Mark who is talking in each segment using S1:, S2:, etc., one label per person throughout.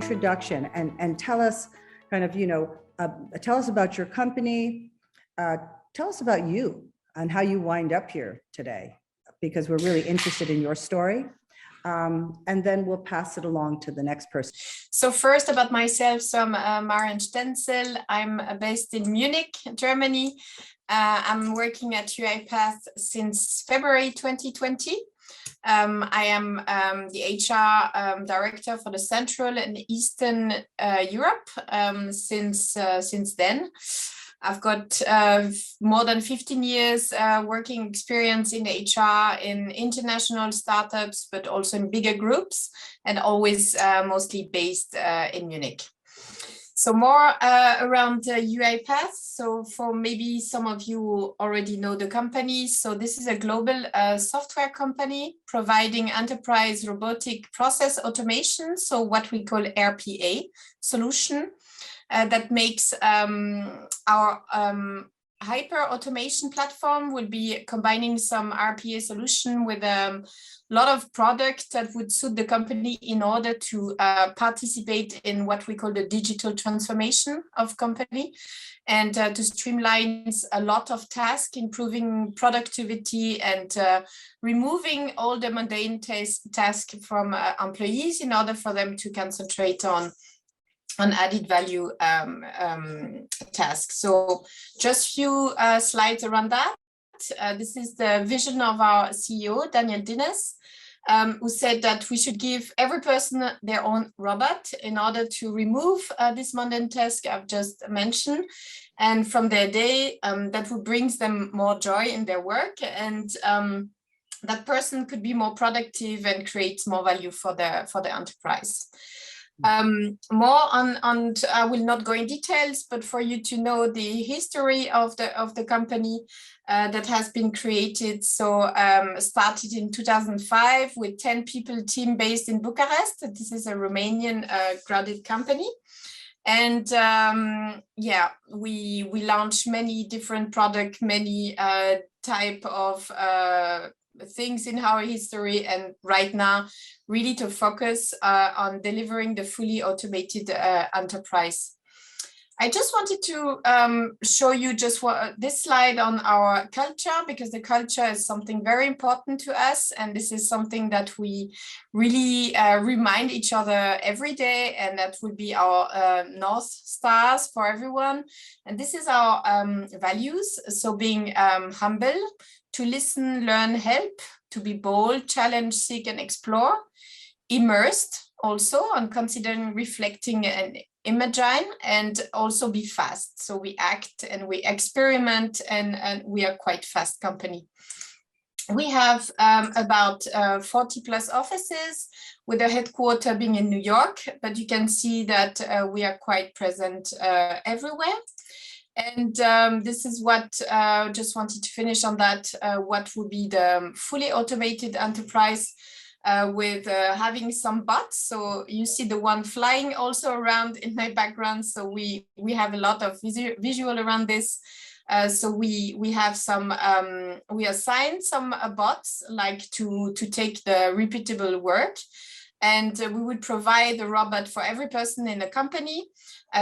S1: introduction and tell us kind of, tell us about your company, tell us about you and how you wind up here today, because we're really interested in your story. And then we'll pass it along to the next person.
S2: So first about myself, so I'm Marion Stenzel. I'm based in Munich, Germany. I'm working at UiPath since February 2020. I am the HR director for the Central and Eastern Europe since then. I've got more than 15 years working experience in HR in international startups, but also in bigger groups, and always mostly based in Munich. So more around UiPath. So for maybe some of you already know the company. So this is a global software company providing enterprise robotic process automation. So what we call RPA solution. That makes our hyper automation platform will be combining some RPA solution with a lot of products that would suit the company in order to participate in what we call the digital transformation of company, and to streamline a lot of tasks, improving productivity and removing all the mundane tasks from employees in order for them to concentrate on added value tasks. So just few slides around that. This is the vision of our CEO, Daniel Dines, who said that we should give every person their own robot in order to remove this mundane task I've just mentioned. And from their day, that would bring them more joy in their work, and that person could be more productive and create more value for the enterprise. More on I will not go in details, but for you to know the history of the company that has been created. So started in 2005 with 10 people team based in Bucharest. This is a Romanian grounded company. And yeah, we launched many different products, many type of things in our history, and right now really to focus on delivering the fully automated enterprise. I just wanted to show you just this slide on our culture, because the culture is something very important to us, and this is something that we really remind each other every day, and that will be our North Stars for everyone. And this is our values. So being humble, to listen, learn, help, to be bold, challenge, seek, and explore. Immersed also on considering, reflecting, and imagine, and also be fast. So we act and we experiment, and we are quite fast company. We have about 40 plus offices, with a headquarter being in New York, but you can see that we are quite present everywhere. And this is what just wanted to finish on that. What would be the fully automated enterprise with having some bots. So you see the one flying also around in my background. So we have a lot of visual around this. So we have some, we assign some bots like to take the repeatable work. And we would provide a robot for every person in the company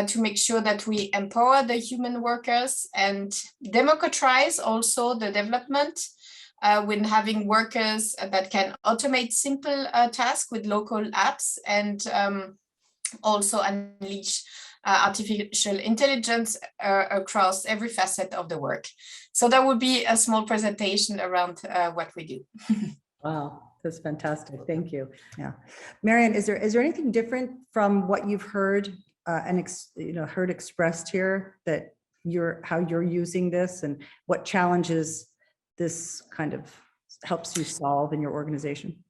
S2: to make sure that we empower the human workers and democratize also the development when having workers that can automate simple tasks with local apps, and also unleash artificial intelligence across every facet of the work. So that would be a small presentation around what we do.
S1: Wow. That's fantastic. Thank you. Yeah, Marion, is there anything different from what you've heard and heard expressed here, that how you're using this, and what challenges this kind of helps you solve in your organization?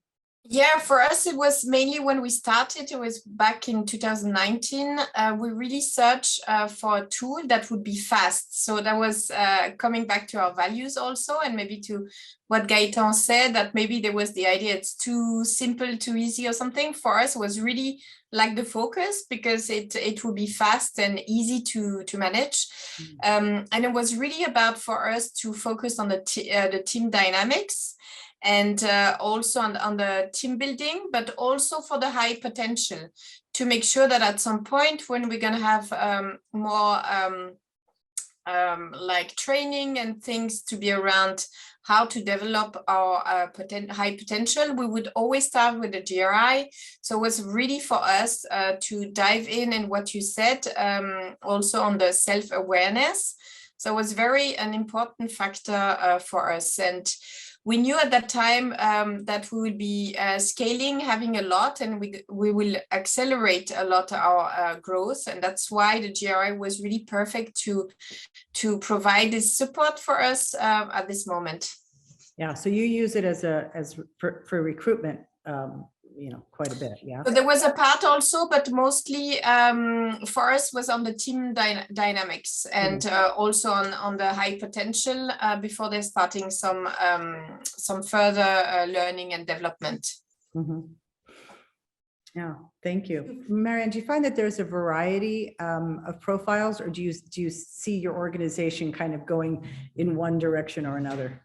S2: Yeah, for us, it was mainly when we started, it was back in 2019, we really searched for a tool that would be fast. So that was coming back to our values also, and maybe to what Gaëtan said, that maybe there was the idea it's too simple, too easy or something. For us, it was really like the focus, because it would be fast and easy to manage. And it was really about for us to focus on the team dynamics, and also on the team building, but also for the high potential, to make sure that at some point when we're going to have more like training and things to be around how to develop our high potential, we would always start with the GRI. So it was really for us to dive in what you said, also on the self-awareness. So it was an important factor for us. And we knew at that time that we would be scaling, having a lot, and we will accelerate a lot our growth. And that's why the GRI was really perfect to provide this support for us at this moment.
S1: Yeah, so you use it for recruitment, quite a bit. Yeah.
S2: But there was a part also, but mostly for us was on the team dynamics, and also on the high potential before they're starting some further learning and development.
S1: Mm-hmm. Yeah, thank you. Marion, do you find that there's a variety of profiles, or do you see your organization kind of going in one direction or another?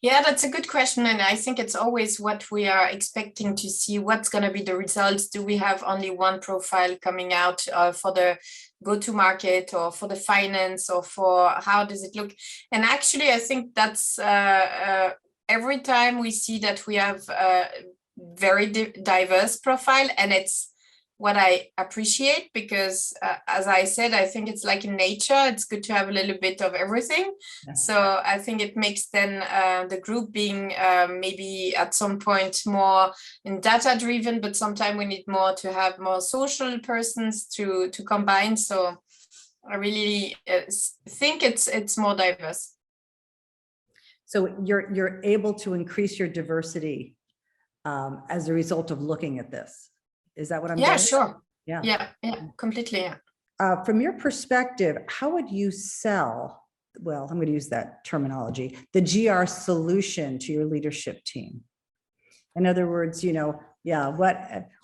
S2: Yeah, that's a good question. And I think it's always what we are expecting to see. What's going to be the results? Do we have only one profile coming out for the go-to-market, or for the finance, or for how does it look? And actually, I think that's every time we see that we have very diverse profile, and it's what I appreciate, because as I said, I think it's like in nature, it's good to have a little bit of everything. Yeah. So I think it makes then the group being maybe at some point more in data driven, but sometimes we need more to have more social persons to combine. So I really think it's more diverse.
S1: So you're able to increase your diversity as a result of looking at this. Is that what I'm
S2: getting?
S1: Sure.
S2: Yeah, completely. Yeah.
S1: From your perspective, how would you sell, well, I'm going to use that terminology, the GR solution to your leadership team? In other words,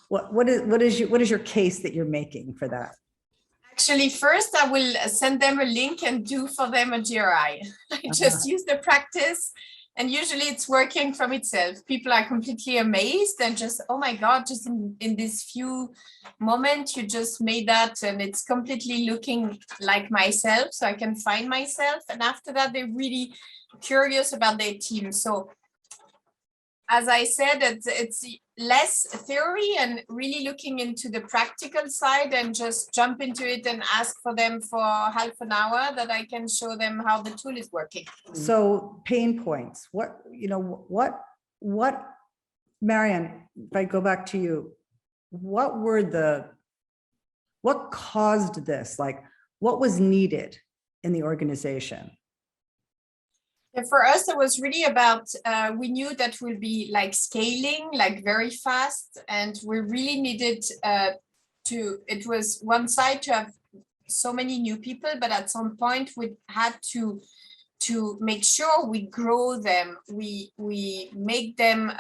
S1: what is your case that you're making for that?
S2: Actually, first I will send them a link and do for them a GRI. I just use the practice. And usually it's working from itself. People are completely amazed and just, oh my God, just in this few moments, you just made that, and it's completely looking like myself, so I can find myself. And after that, they're really curious about their team. So as I said, it's less theory and really looking into the practical side, and just jump into it and ask for them for half an hour that I can show them how the tool is working. So
S1: pain points, what Marion, if I go back to you, what caused this? Like, what was needed in the organization?
S2: For us, it was really about, we knew that we'll be like scaling, like very fast, and we really needed it was one side to have so many new people, but at some point we had to make sure we grow them, we make them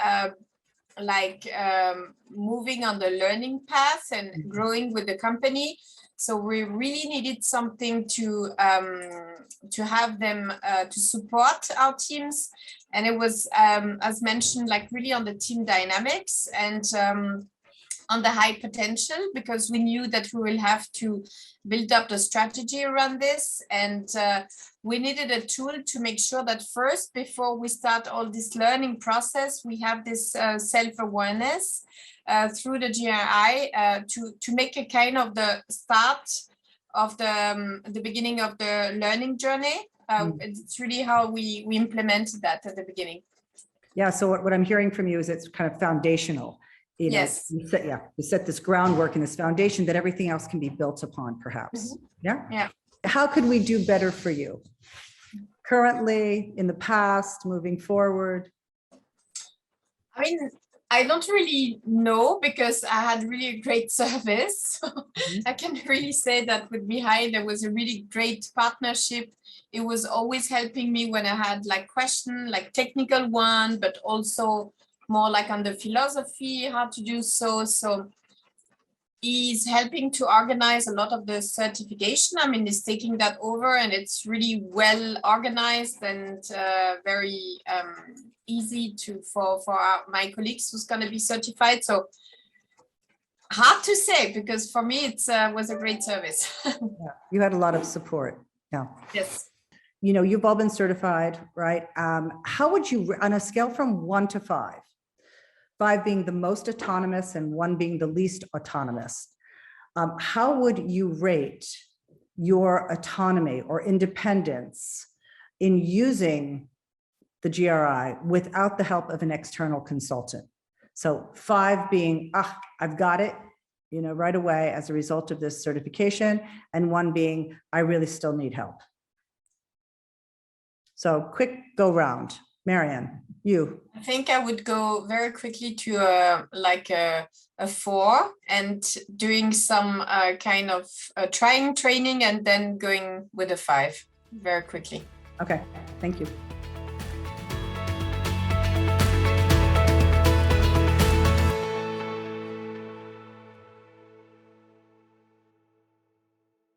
S2: moving on the learning path and growing with the company. So we really needed something to have them to support our teams. And it was, as mentioned, like really on the team dynamics and on the high potential, because we knew that we will have to build up the strategy around this. And we needed a tool to make sure that first, before we start all this learning process, we have this self-awareness through the GRI to make a kind of the start of the beginning of the learning journey. It's really how we implemented that at the beginning.
S1: Yeah, so what I'm hearing from you is it's kind of foundational.
S2: Yes.
S1: You set this groundwork and this foundation that everything else can be built upon, perhaps. Yeah. How could we do better for you currently, in the past, moving forward?
S2: I mean, I don't really know, because I had really a great service. I can really say that with Mihai, there was a really great partnership. It was always helping me when I had like question, like technical one, but also more like on the philosophy, how to do so. So He's helping to organize a lot of the certification. I mean, he's taking that over, and it's really well organized and very easy for my colleagues who's going to be certified. So hard to say, because for me it was a great service.
S1: Yeah, you had a lot of support. Yeah.
S2: Yes.
S1: You know, you've all been certified, right? How would you, on a scale from 1 to 5, 5 being the most autonomous and 1 being the least autonomous, how would you rate your autonomy or independence in using the GRI without the help of an external consultant? So 5 being, I've got it, you know, right away as a result of this certification, and 1 being, I really still need help. So quick go round. Marion, you.
S2: I think I would go very quickly to a 4, and doing some kind of training and then going with a 5 very quickly.
S1: Okay, thank you.